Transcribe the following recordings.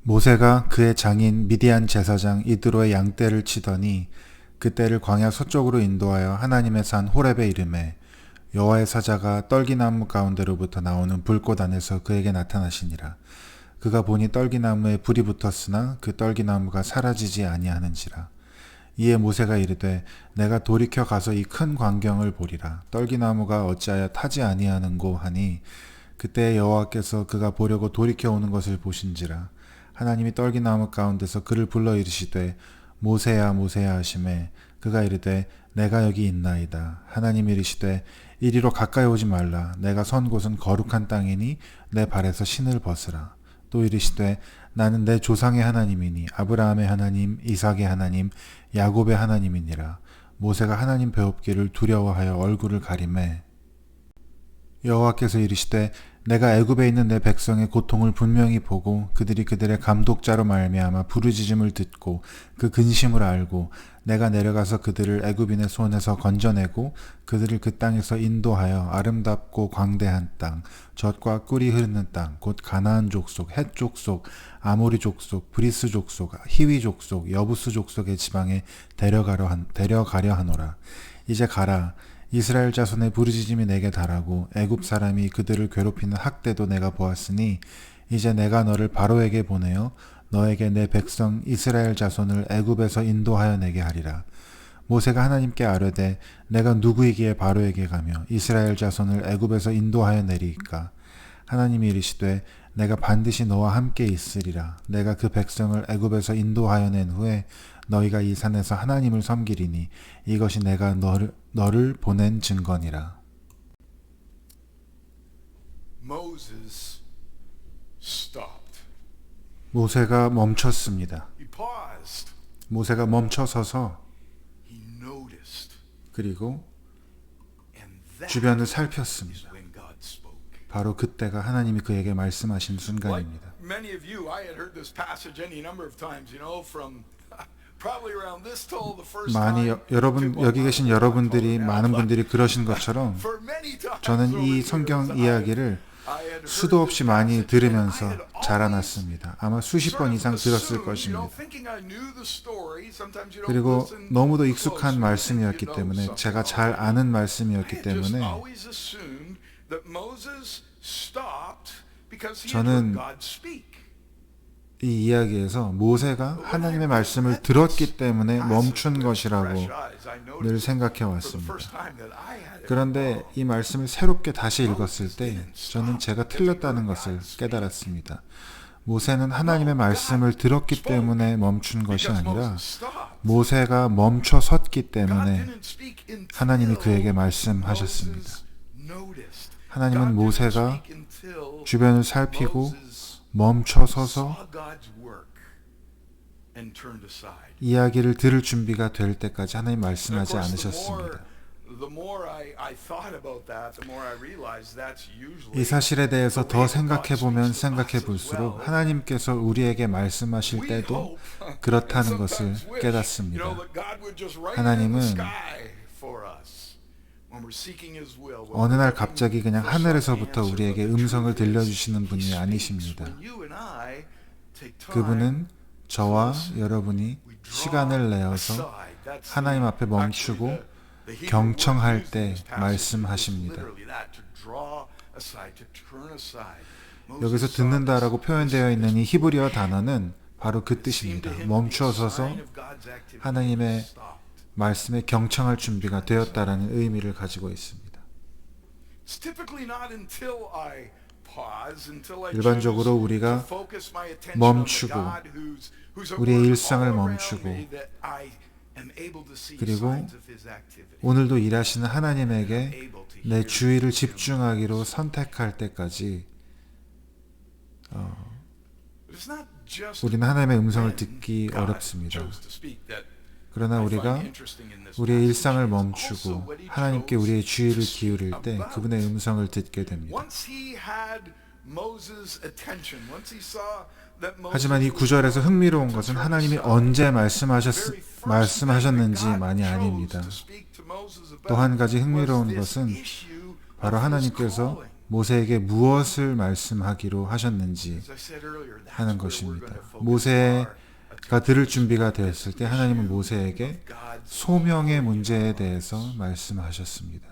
모세가 그의 장인 미디안 제사장 이드로의 양떼를 치더니 그 떼를 광야 서쪽으로 인도하여 하나님의 산 호렙에 이르매 여호와의 사자가 떨기나무 가운데로부터 나오는 불꽃 안에서 그에게 나타나시니라. 그가 보니 떨기나무에 불이 붙었으나 그 떨기나무가 사라지지 아니하는지라. 이에 모세가 이르되 내가 돌이켜 가서 이 큰 광경을 보리라. 떨기나무가 어찌하여 타지 아니하는고 하니 그때 여호와께서 그가 보려고 돌이켜 오는 것을 보신지라. 하나님이 떨기나무 가운데서 그를 불러 이르시되 모세야 모세야 하시매 그가 이르되 내가 여기 있나이다. 하나님이 이르시되 이리로 가까이 오지 말라. 내가 선 곳은 거룩한 땅이니 내 발에서 신을 벗으라. 또 이르시되 나는 내 조상의 하나님이니 아브라함의 하나님 이삭의 하나님 야곱의 하나님이니라. 모세가 하나님 배웁기를 두려워하여 얼굴을 가리매 여호와께서 이르시되 내가 애굽에 있는 내 백성의 고통을 분명히 보고 그들이 그들의 감독자로 말미암아 부르짖음을 듣고 그 근심을 알고 내가 내려가서 그들을 애굽인의 손에서 건져내고 그들을 그 땅에서 인도하여 아름답고 광대한 땅 젖과 꿀이 흐르는 땅 곧 가나안 족속 헷 족속 아모리 족속 브리스 족속 히위 족속 여부스 족속의 지방에 데려가려 하노라. 이제 가라. 이스라엘 자손의 부르짖음이 내게 달하고 애굽 사람이 그들을 괴롭히는 학대도 내가 보았으니 이제 내가 너를 바로에게 보내어 너에게 내 백성 이스라엘 자손을 애굽에서 인도하여 내게 하리라. 모세가 하나님께 아뢰되 내가 누구이기에 바로에게 가며 이스라엘 자손을 애굽에서 인도하여 내리이까. 하나님이 이르시되 내가 반드시 너와 함께 있으리라. 내가 그 백성을 애굽에서 인도하여 낸 후에 너희가 이 산에서 하나님을 섬기리니 이것이 내가 너를 보낸 증거니라. Moses stopped. 모세가 멈췄습니다. He paused. 모세가 멈춰서서 He noticed. 그리고 And that 주변을 is 살폈습니다. when God spoke. 바로 그때가 하나님이 그에게 말씀하신 Like 순간입니다. many of you, I had heard this passage any number of times, from probably around this till the first 많이 time. 여러분 여기 계신 여러분들이 많은 분들이 그러신 것처럼 For many times 저는 over 이 the 성경 years, 이야기를 I had heard 수도 this 없이 많이 passage, 들으면서 and I had 자라났습니다. 아마 수십 번 이상 들었을 것입니다. 그리고 너무도 익숙한 말씀이었기 때문에 제가 잘 아는 말씀이었기 때문에 저는 이 이야기에서 모세가 하나님의 말씀을 들었기 때문에 멈춘 것이라고 늘 생각해 왔습니다. 그런데 이 말씀을 새롭게 다시 읽었을 때 저는 제가 틀렸다는 것을 깨달았습니다. 모세는 하나님의 말씀을 들었기 때문에 멈춘 것이 아니라 모세가 멈춰 섰기 때문에 하나님이 그에게 말씀하셨습니다. 하나님은 모세가 주변을 살피고 멈춰 서서 이야기를 들을 준비가 될 때까지 하나님 말씀하지 않으셨습니다. 이 사실에 대해서 더 생각해보면 생각해볼수록 하나님께서 우리에게 말씀하실 때도 그렇다는 것을 깨닫습니다. 하나님은 어느 날 갑자기 그냥 하늘에서부터 우리에게 음성을 들려주시는 분이 아니십니다. 그분은 저와 여러분이 시간을 내어서 하나님 앞에 멈추고 경청할 때 말씀하십니다. 여기서 듣는다라고 표현되어 있는 이 히브리어 단어는 바로 그 뜻입니다. 멈추어 서서 하나님의 말씀에 경청할 준비가 되었다라는 의미를 가지고 있습니다. 일반적으로 우리가 멈추고 우리의 일상을 멈추고 그리고 오늘도 일하시는 하나님에게 내 주의를 집중하기로 선택할 때까지 우리는 하나님의 음성을 듣기 어렵습니다. 그러나 우리가 우리의 일상을 멈추고 하나님께 우리의 주의를 기울일 때 그분의 음성을 듣게 됩니다. 하지만 이 구절에서 흥미로운 것은 하나님이 언제 말씀하셨는지만이 아닙니다. 또 한 가지 흥미로운 것은 바로 하나님께서 모세에게 무엇을 말씀하기로 하셨는지 As I said earlier, that's 하는 where we're 것입니다. going to focus 모세가 들을 준비가 되었을 때 하나님은 모세에게 God's 소명의 문제에 대해서 말씀하셨습니다.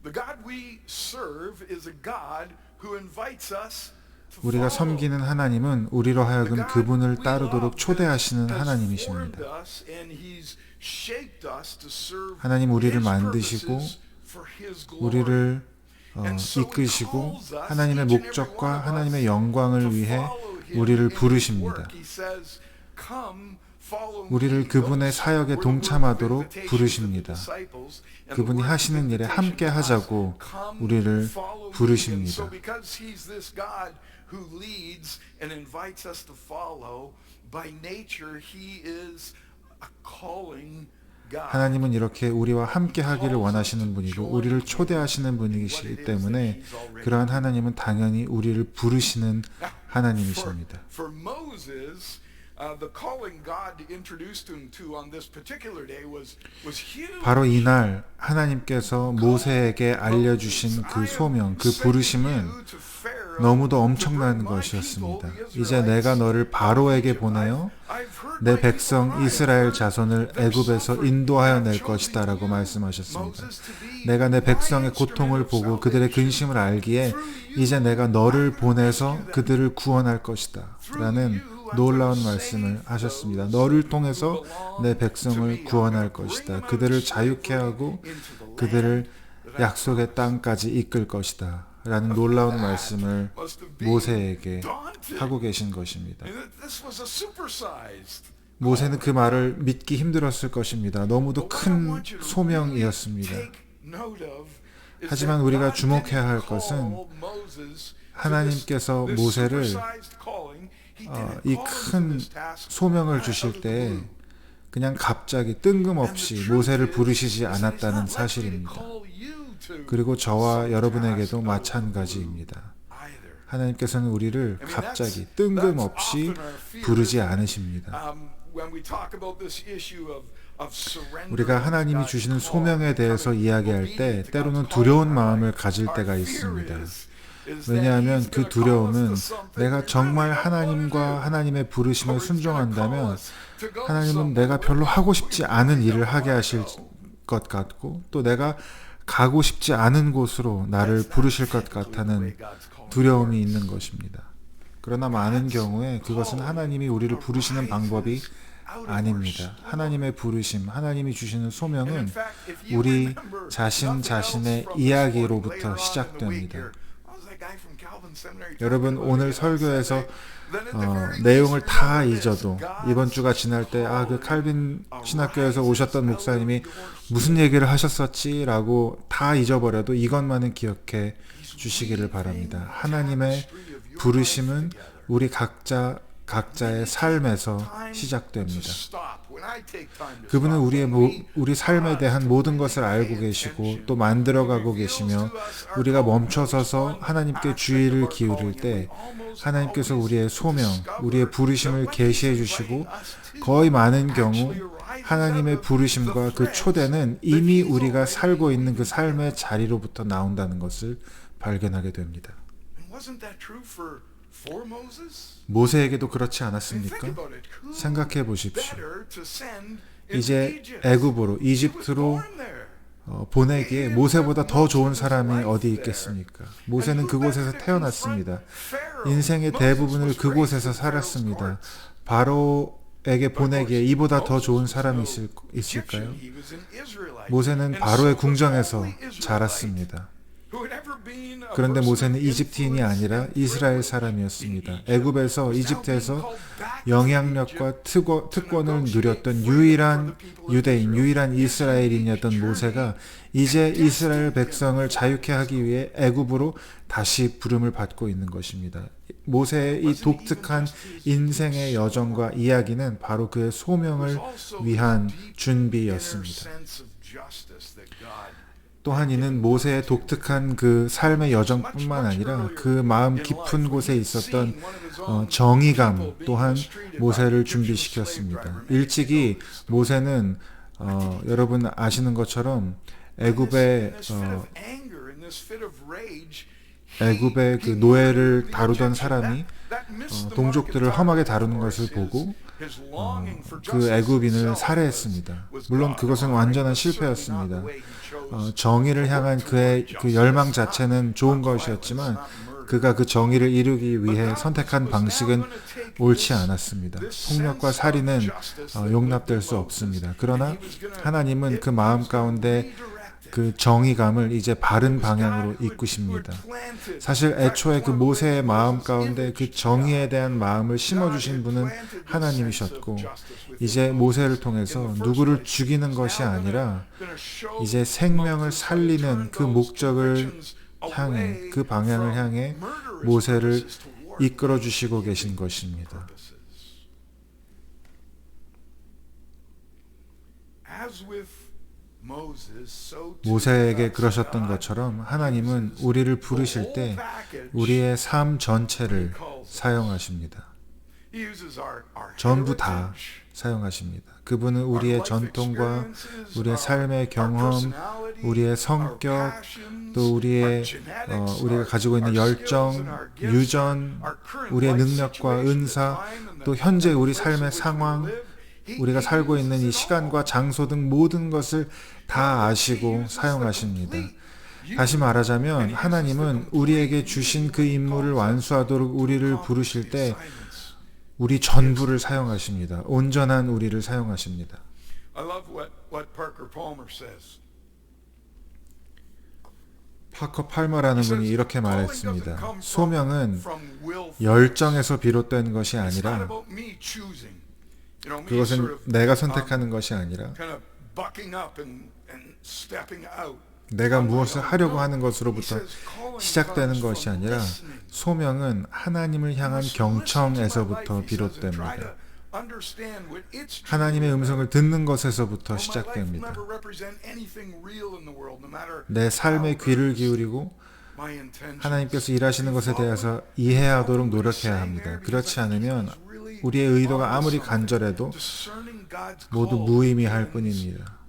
The God we serve is a God who invites us to 우리가 follow. 섬기는 하나님은 우리로 하여금 The God 그분을 we 따르도록 love 초대하시는 has 하나님이십니다. formed us and He's shaped us to serve 하나님 우리를 His 만드시고 purposes for His glory. 우리를 And so He 이끄시고 calls us, 하나님의 each and every 목적과 one of us, 하나님의 to 영광을 위해 follow Him 우리를 in His 부르십니다. work. He says, "Come, follow me." 우리를 그분의 Those 사역에 were the 동참하도록 invitations 부르십니다. of the disciples, and the 그분이 word of 하시는 일에 invitation 함께 to us. 하자고 Come, 우리를 follow me. 부르십니다. And so because He's this God who leads and invites us to follow, by nature He is a calling God. 하나님은 이렇게 우리와 함께 하기를 원하시는 분이고 우리를 초대하시는 분이시기 때문에 그러한 하나님은 당연히 우리를 부르시는 하나님이십니다. For Moses, the calling God introduced him to on this particular day was huge. 바로 이날 하나님께서 모세에게 알려주신 그 소명, 그 부르심은 너무도 엄청난 것이었습니다. 이제 내가 너를 바로에게 보내어 내 백성 이스라엘 자손을 애굽에서 인도하여 낼 것이다 라고 말씀하셨습니다. 내가 내 백성의 고통을 보고 그들의 근심을 알기에 이제 내가 너를 보내서 그들을 구원할 것이다 라는 놀라운 말씀을 하셨습니다. 너를 통해서 내 백성을 구원할 것이다. 그들을 자유케 하고 그들을 약속의 땅까지 이끌 것이다 라는 놀라운 말씀을 모세에게 하고 계신 것입니다. 모세는 그 말을 믿기 힘들었을 것입니다. 너무도 큰 소명이었습니다. 하지만 우리가 주목해야 할 것은 하나님께서 모세를 이 큰 소명을 주실 때 그냥 갑자기 뜬금없이 모세를 부르시지 않았다는 사실입니다. 그리고 저와 여러분에게도 마찬가지입니다. 하나님께서는 우리를 갑자기 뜬금없이 부르지 않으십니다. 우리가 하나님이 주시는 소명에 대해서 이야기할 때 때로는 두려운 마음을 가질 때가 있습니다. 왜냐하면 그 두려움은 내가 정말 하나님과 하나님의 부르심에 순종한다면 하나님은 내가 별로 하고 싶지 않은 일을 하게 하실 것 같고 또 내가 가고 싶지 않은 곳으로 나를 부르실 것 같다는 두려움이 있는 것입니다. 그러나 많은 경우에 그것은 하나님이 우리를 부르시는 방법이 아닙니다. 하나님의 부르심, 하나님이 주시는 소명은 우리 자신의 이야기로부터 시작됩니다. 여러분 오늘 설교에서 내용을 다 잊어도 이번 주가 지날 때 그 칼빈 신학교에서 오셨던 목사님이 무슨 얘기를 하셨었지? 라고 다 잊어버려도 이것만은 기억해 주시기를 바랍니다. 하나님의 부르심은 우리 각자의 삶에서 시작됩니다. 그분은 우리 삶에 대한 모든 것을 알고 계시고 또 만들어가고 계시며 우리가 멈춰서서 하나님께 주의를 기울일 때 하나님께서 우리의 소명, 우리의 부르심을 계시해 주시고 거의 많은 경우 하나님의 부르심과 그 초대는 이미 우리가 살고 있는 그 삶의 자리로부터 나온다는 것을 발견하게 됩니다. 모세에게도 그렇지 않았습니까? 생각해 보십시오. 이제 애굽으로, 이집트로 보내기에 모세보다 더 좋은 사람이 어디 있겠습니까? 모세는 그곳에서 태어났습니다. 인생의 대부분을 그곳에서 살았습니다. 바로에게 보내기에 이보다 더 좋은 사람이 있을까요? 모세는 바로의 궁정에서 자랐습니다. 그런데 모세는 이집트인이 아니라 이스라엘 사람이었습니다. 애굽에서 이집트에서 영향력과 특권을 누렸던 유일한 유대인, 유일한 이스라엘인이었던 모세가 이제 이스라엘 백성을 자유케 하기 위해 애굽으로 다시 부름을 받고 있는 것입니다. 모세의 이 독특한 인생의 여정과 이야기는 바로 그의 소명을 위한 준비였습니다. 또한 이는 모세의 독특한 그 삶의 여정뿐만 아니라 그 마음 깊은 곳에 있었던 정의감 또한 모세를 준비시켰습니다. 일찍이 모세는 여러분 아시는 것처럼 애굽의 애굽의 그 노예를 다루던 사람이 동족들을 험하게 다루는 것을 보고 그 애굽인을 살해했습니다. 물론 그것은 완전한 실패였습니다. 정의를 향한 그의 그 열망 자체는 좋은 것이었지만 그가 그 정의를 이루기 위해 선택한 방식은 옳지 않았습니다. 폭력과 살인은 용납될 수 없습니다. 그러나 하나님은 그 마음 가운데 그 정의감을 이제 바른 방향으로 이끄십니다. 사실 애초에 그 모세의 마음 가운데 그 정의에 대한 마음을 심어주신 분은 하나님이셨고, 이제 모세를 통해서 누구를 죽이는 것이 아니라 이제 생명을 살리는 그 목적을 향해, 그 방향을 향해 모세를 이끌어 주시고 계신 것입니다. 모세에게 그러셨던 것처럼 하나님은 우리를 부르실 때 우리의 삶 전체를 사용하십니다. 전부 다 사용하십니다. 그분은 우리의 전통과 우리의 삶의 경험, 우리의 성격, 또 우리가 가지고 있는 열정, 유전, 우리의 능력과 은사, 또 현재 우리 삶의 상황, 우리가 살고 있는 이 시간과 장소 등 모든 것을 다 아시고 사용하십니다. 다시 말하자면 하나님은 우리에게 주신 그 임무를 완수하도록 우리를 부르실 때 우리 전부를 사용하십니다. 온전한 우리를 사용하십니다. 파커 팔머라는 분이 이렇게 말했습니다. 소명은 열정에서 비롯된 것이 아니라, 그것은 내가 선택하는 것이 아니라 내가 무엇을 하려고 하는 것으로부터 시작되는 것이 아니라, 소명은 하나님을 향한 경청에서부터 비롯됩니다. 하나님의 음성을 듣는 것에서부터 시작됩니다. 내 삶의 귀를 기울이고 하나님께서 일하시는 것에 대해서 이해하도록 노력해야 합니다. 그렇지 않으면 우리의 의도가 아무리 간절해도 모두 무의미할 뿐입니다.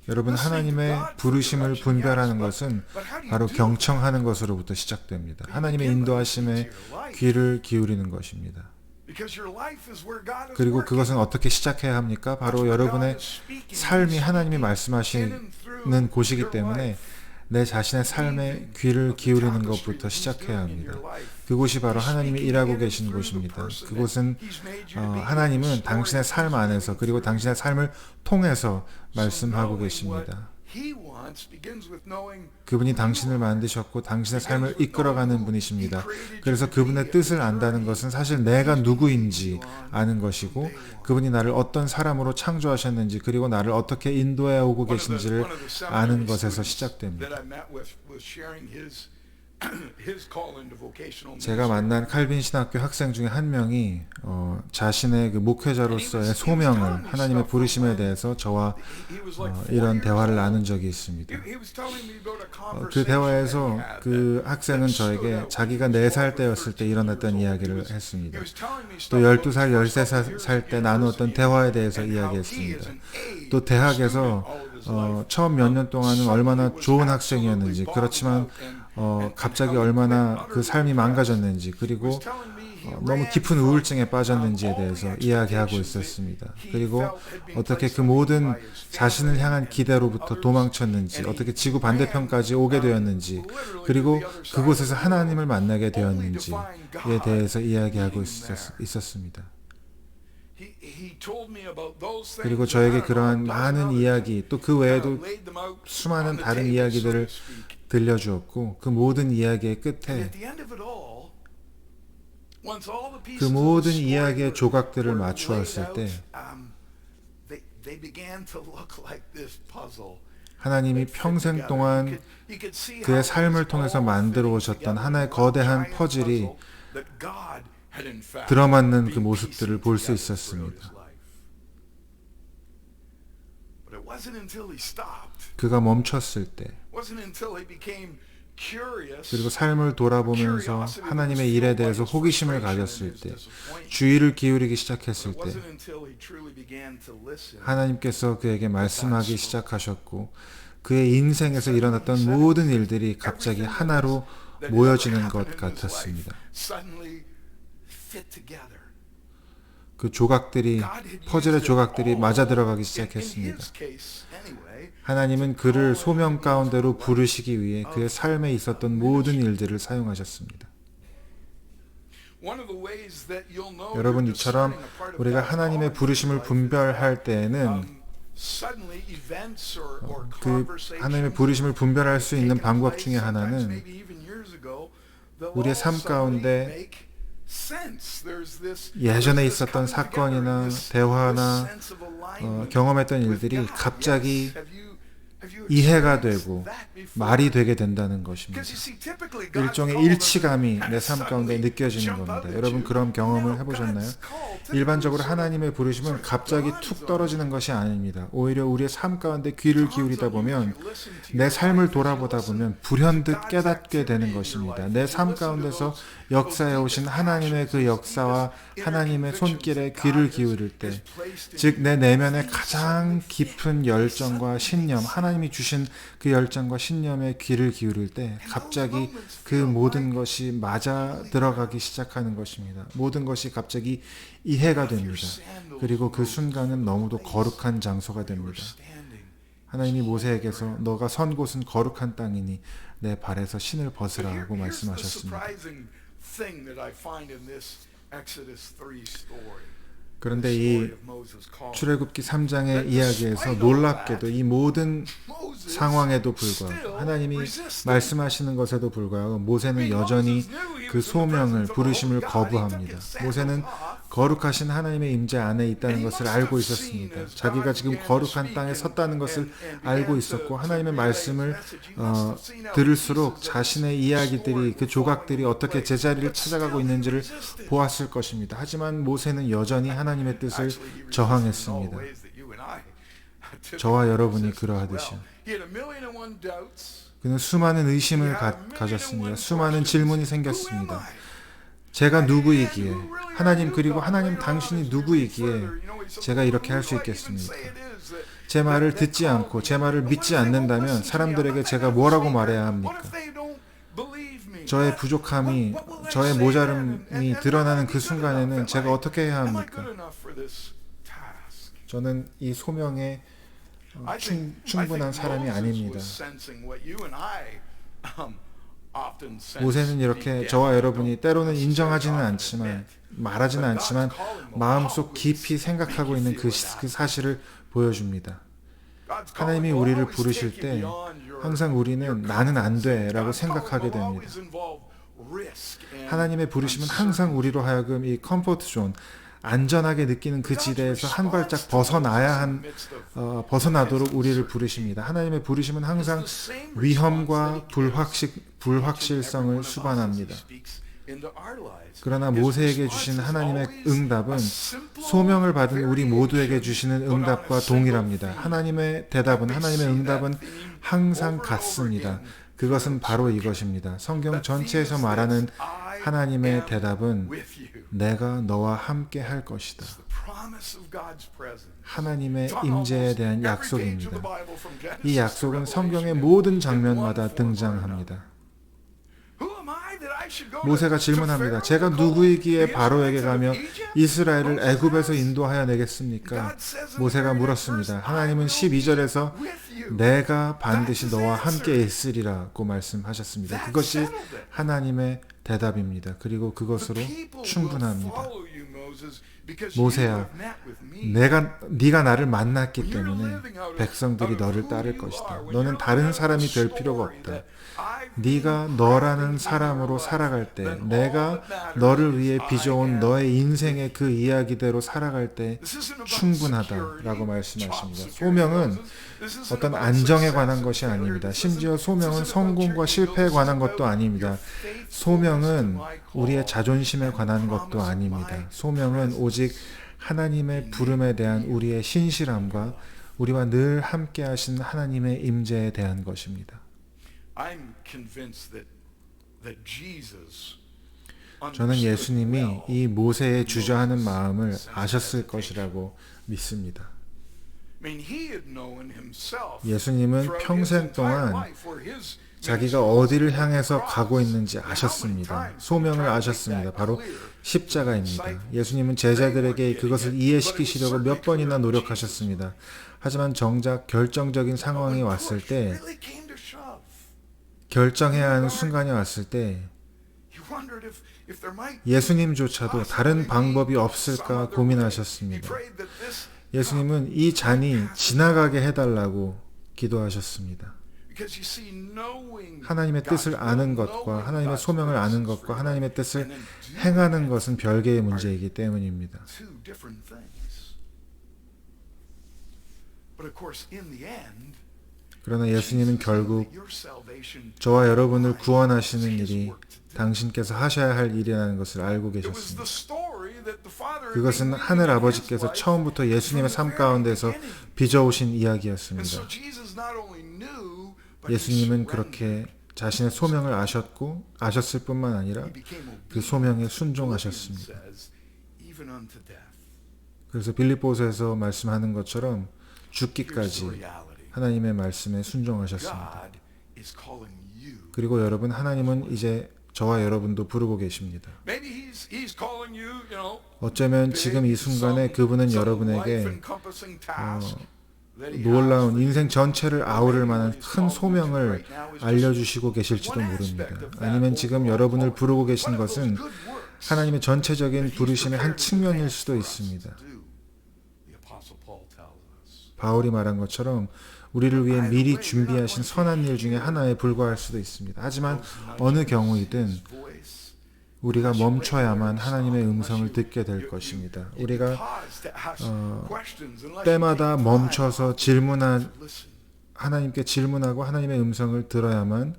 여러분, 하나님의 부르심을 분별하는 것은 바로 경청하는 것으로부터 시작됩니다. 하나님의 인도하심에 귀를 기울이는 것입니다. 그리고 그것은 어떻게 시작해야 합니까? 바로 여러분의 삶이 하나님이 말씀하시는 곳이기 때문에 내 자신의 삶에 귀를 기울이는 것부터 시작해야 합니다. 그곳이 바로 하나님이 일하고 계신 곳입니다. 그곳은 하나님은 당신의 삶 안에서, 그리고 당신의 삶을 통해서 말씀하고 계십니다. 그분이 당신을 만드셨고 당신의 삶을 이끌어가는 분이십니다. 그래서 그분의 뜻을 안다는 것은 사실 내가 누구인지 아는 것이고, 그분이 나를 어떤 사람으로 창조하셨는지, 그리고 나를 어떻게 인도해 오고 계신지를 아는 것에서 시작됩니다. 제가 만난 칼빈 신학교 학생 중에 한 명이 자신의 그 목회자로서의 소명을, 하나님의 부르심에 대해서 저와 이런 대화를 나눈 적이 있습니다. 그 대화에서 그 학생은 저에게 자기가 4살 때였을 때 일어났던 이야기를 했습니다. 또 12살, 13살 때 나누었던 대화에 대해서 이야기했습니다. 또 대학에서 처음 몇 년 동안은 얼마나 좋은 학생이었는지, 그렇지만 갑자기 얼마나 그 삶이 망가졌는지, 그리고 너무 깊은 우울증에 빠졌는지에 대해서 이야기하고 있었습니다. 그리고 어떻게 그 모든 자신을 향한 기대로부터 도망쳤는지, 어떻게 지구 반대편까지 오게 되었는지, 그리고 그곳에서 하나님을 만나게 되었는지에 대해서 이야기하고 있었습니다. 그리고 저에게 그러한 많은 이야기, 또 그 외에도 수많은 다른 이야기들을 들려주었고, 그 모든 이야기의 끝에 그 모든 이야기의 조각들을 맞추었을 때 하나님이 평생 동안 그의 삶을 통해서 만들어 오셨던 하나의 거대한 퍼즐이 들어맞는 그 모습들을 볼 수 있었습니다. 그가 멈췄을 때, 그리고 삶을 돌아보면서 하나님의 일에 대해서 호기심을 가졌을 때, 주의를 기울이기 시작했을 때 하나님께서 그에게 말씀하기 시작하셨고, 그의 인생에서 일어났던 모든 일들이 갑자기 하나로 모여지는 것 같았습니다. 그 조각들이, 퍼즐의 조각들이 맞아 들어가기 시작했습니다. 하나님은 그를 소명 가운데로 부르시기 위해 그의 삶에 있었던 모든 일들을 사용하셨습니다. 여러분, 이처럼 우리가 하나님의 부르심을 분별할 때에는 그 하나님의 부르심을 분별할 수 있는 방법 중에 하나는 우리의 삶 가운데 예전에 있었던 사건이나 대화나 경험했던 일들이 갑자기 이해가 되고 말이 되게 된다는 것입니다. 일종의 일치감이 내 삶 가운데 느껴지는 겁니다. 여러분, 그런 경험을 해보셨나요? 일반적으로 하나님의 부르심은 갑자기 툭 떨어지는 것이 아닙니다. 오히려 우리의 삶 가운데 귀를 기울이다 보면, 내 삶을 돌아보다 보면 불현듯 깨닫게 되는 것입니다. 내 삶 가운데서 역사해 오신 하나님의 그 역사와 하나님의 손길에 귀를 기울일 때, 즉 내 내면의 가장 깊은 열정과 신념, 하나님이 주신 그 열정과 신념에 귀를 기울일 때 갑자기 그 모든 것이 맞아 들어가기 시작하는 것입니다. 모든 것이 갑자기 이해가 됩니다. 그리고 그 순간은 너무도 거룩한 장소가 됩니다. 하나님이 모세에게서 너가 선 곳은 거룩한 땅이니 내 발에서 신을 벗으라고 말씀하셨습니다. 그런데 이 출애굽기 3장의 이야기에서 놀랍게도 이 모든 상황에도 불구하고, 하나님이 말씀하시는 것에도 불구하고 모세는 여전히 그 소명을, 부르심을 거부합니다. 모세는 거룩하신 하나님의 임재 안에 있다는 것을 알고 있었습니다. 자기가 지금 거룩한 땅에 섰다는 것을 알고 있었고, 하나님의 말씀을 들을수록 자신의 이야기들이, 그 조각들이 어떻게 제자리를 찾아가고 있는지를 보았을 것입니다. 하지만 모세는 여전히 하나님의 뜻을 저항했습니다. 저와 여러분이 그러하듯이요. 그는 수많은 의심을 가졌습니다. 수많은 질문이 생겼습니다. 제가 누구이기에, 하나님, 그리고 하나님 당신이 누구이기에 제가 이렇게 할 수 있겠습니까? 제 말을 듣지 않고 제 말을 믿지 않는다면 사람들에게 제가 뭐라고 말해야 합니까? 저의 부족함이, 저의 모자름이 드러나는 그 순간에는 제가 어떻게 해야 합니까? 저는 이 소명에 충분한 사람이 아닙니다. 모세는 이렇게 저와 여러분이 때로는 인정하지는 않지만, 말하지는 않지만 마음속 깊이 생각하고 있는 그 사실을 보여줍니다. 하나님이 우리를 부르실 때 항상 우리는 나는 안 돼 라고 생각하게 됩니다. 하나님의 부르심은 항상 우리로 하여금 이 컴포트 존, 안전하게 느끼는 그 지대에서 한 발짝 벗어나도록 우리를 부르십니다. 하나님의 부르심은 항상 위험과 불확실성을 수반합니다. 그러나 모세에게 주신 하나님의 응답은 소명을 받은 우리 모두에게 주시는 응답과 동일합니다. 하나님의 응답은 항상 같습니다. 그것은 바로 이것입니다. 성경 전체에서 말하는 하나님의 대답은 내가 너와 함께 할 것이다. 하나님의 임재에 대한 약속입니다. 이 약속은 성경의 모든 장면마다 등장합니다. 모세가 질문합니다. 제가 누구이기에 바로에게 가며 이스라엘을 애굽에서 인도하여 내겠습니까? 모세가 물었습니다. 하나님은 12절에서 내가 반드시 너와 함께 있으리라고 말씀하셨습니다. 그것이 하나님의 대답입니다. 그리고 그것으로 충분합니다. 모세야, 네가 나를 만났기 때문에 백성들이 너를 따를 것이다. 너는 다른 사람이 될 필요가 없다. 네가 너라는 사람으로 살아갈 때, 내가 너를 위해 빚어온 너의 인생의 그 이야기대로 살아갈 때 충분하다라고 말씀하십니다. 소명은 어떤 안정에 관한 것이 아닙니다. 심지어 소명은 성공과 실패에 관한 것도 아닙니다. 소명은 우리의 자존심에 관한 것도 아닙니다. 소명은 오직 하나님의 부름에 대한 우리의 신실함과 우리와 늘 함께 하신 하나님의 임재에 대한 것입니다. 저는 예수님이 이 모세의 주저하는 마음을 아셨을 것이라고 믿습니다. 예수님은 평생 동안 자기가 어디를 향해서 가고 있는지 아셨습니다. 소명을 아셨습니다. 바로 십자가입니다. 예수님은 제자들에게 그것을 이해시키시려고 몇 번이나 노력하셨습니다. 하지만 정작 결정적인 상황이 왔을 때, 결정해야 하는 순간이 왔을 때 예수님조차도 다른 방법이 없을까 고민하셨습니다. 예수님은 이 잔이 지나가게 해달라고 기도하셨습니다. 하나님의 뜻을 아는 것과 하나님의 소명을 아는 것과 하나님의 뜻을 행하는 것은 별개의 문제이기 때문입니다. 그러나 예수님은 결국 저와 여러분을 구원하시는 일이 당신께서 하셔야 할 일이라는 것을 알고 계셨습니다. 그것은 하늘 아버지께서 처음부터 예수님의 삶 가운데서 빚어오신 이야기였습니다. 예수님은 그렇게 자신의 소명을 아셨을 뿐만 아니라 그 소명에 순종하셨습니다. 그래서 빌립보서에서 말씀하는 것처럼 죽기까지 하나님의 말씀에 순종하셨습니다. 그리고 여러분, 하나님은 이제 저와 여러분도 부르고 계십니다. 어쩌면 지금 이 순간에 그분은 여러분에게 놀라운 인생 전체를 아우를 만한 큰 소명을 알려주시고 계실지도 모릅니다. 아니면 지금 여러분을 부르고 계신 것은 하나님의 전체적인 부르심의 한 측면일 수도 있습니다. 바울이 말한 것처럼 우리를 위해 미리 준비하신 선한 일 중에 하나에 불과할 수도 있습니다. 하지만 어느 경우이든 우리가 멈춰야만 하나님의 음성을 듣게 될 것입니다. 우리가 때마다 멈춰서 하나님께 질문하고 하나님의 음성을 들어야만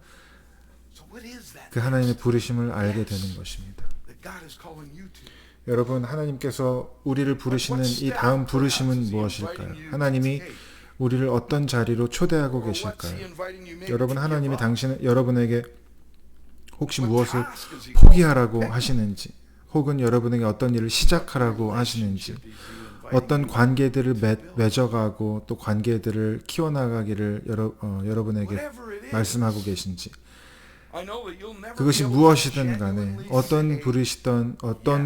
그 하나님의 부르심을 알게 되는 것입니다. 여러분, 하나님께서 우리를 부르시는 이 다음 부르심은 무엇일까요? 하나님이 우리를 어떤 자리로 초대하고 계실까요? 여러분, 하나님이 여러분에게 혹시 무엇을 포기하라고 하시는지, 혹은 여러분에게 어떤 일을 시작하라고 하시는지, 어떤 관계들을 맺어가고 또 관계들을 키워나가기를 여러분에게 말씀하고 계신지, 그것이 무엇이든 간에 어떤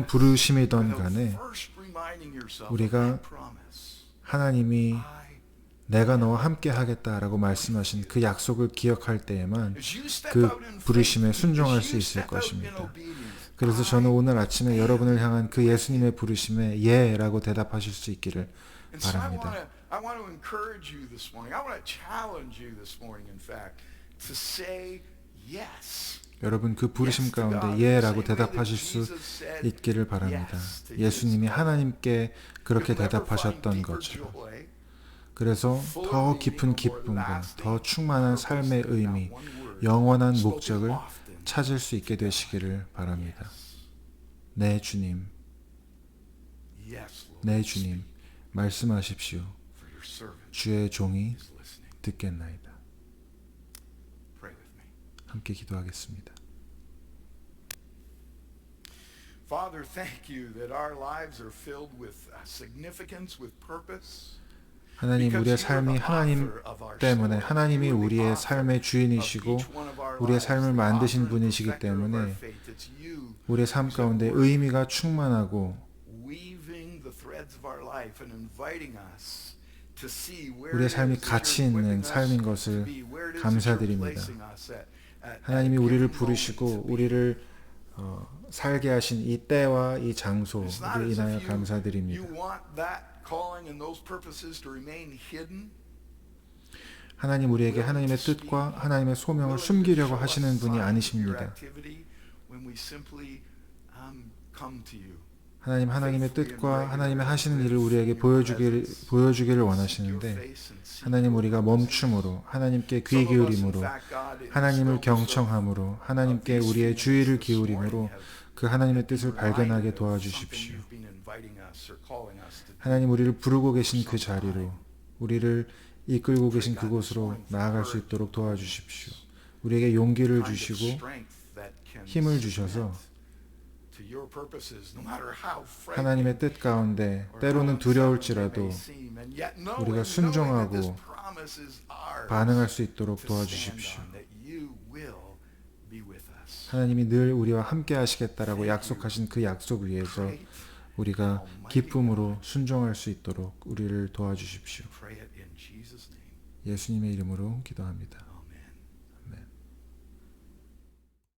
부르심이든 간에 우리가 하나님이 내가 너와 함께 하겠다라고 말씀하신 그 약속을 기억할 때에만 그 부르심에 순종할 수 있을 것입니다. 그래서 저는 오늘 아침에 여러분을 향한 그 예수님의 부르심에 예라고 대답하실 수 있기를 바랍니다. 여러분, 그 부르심 가운데 예라고 대답하실 수 있기를 바랍니다. 예수님이 하나님께 그렇게 대답하셨던 것처럼. 그래서 더 깊은 기쁨과 더 충만한 삶의 의미, 영원한 목적을 찾을 수 있게 되시기를 바랍니다. 네, 주님. 네, 주님. 말씀하십시오. 주의 종이 듣겠나이다. 함께 기도하겠습니다. Father, thank you that our lives are filled with significance, with purpose. 하나님, 우리의 삶이 하나님 때문에, 하나님이 우리의 삶의 주인이시고 우리의 삶을 만드신 분이시기 때문에 우리의 삶 가운데 의미가 충만하고 우리의 삶이 가치 있는 삶인 것을 감사드립니다. 하나님이 우리를 부르시고 우리를 살게 하신 이 때와 이 장소를 인하여 감사드립니다. 하나님, 우리에게 하나님의 뜻과 하나님의 소명을 숨기려고 하시는 분이 아니십니다. 하나님의 뜻과 하나님의 하시는 일을 우리에게 보여주기를 원하시는데, 하나님, 우리가 멈춤으로, 하나님께 귀 기울임으로, 하나님을 경청함으로, 하나님께 우리의 주의를 기울임으로 그 하나님의 뜻을 발견하게 도와주십시오. 하나님, 우리를 부르고 계신 그 자리로, 우리를 이끌고 계신 그곳으로 나아갈 수 있도록 도와주십시오. 우리에게 용기를 주시고 힘을 주셔서 to your purposes, no matter how 하나님의 frightening 뜻 가운데 or 때로는 unsettled they 두려울지라도 may seem, and yet 우리가 knowing that this 순종하고 promise is ours 반응할 수 있도록 to stand 도와주십시오. on, that you will be with us. 하나님이 늘 우리와 함께 하시겠다라고 약속하신 그 약속 위에서 Great 우리가 기쁨으로 순종할 수 있도록 우리를 도와주십시오. pray it in Jesus' name. 예수님의 이름으로 기도합니다.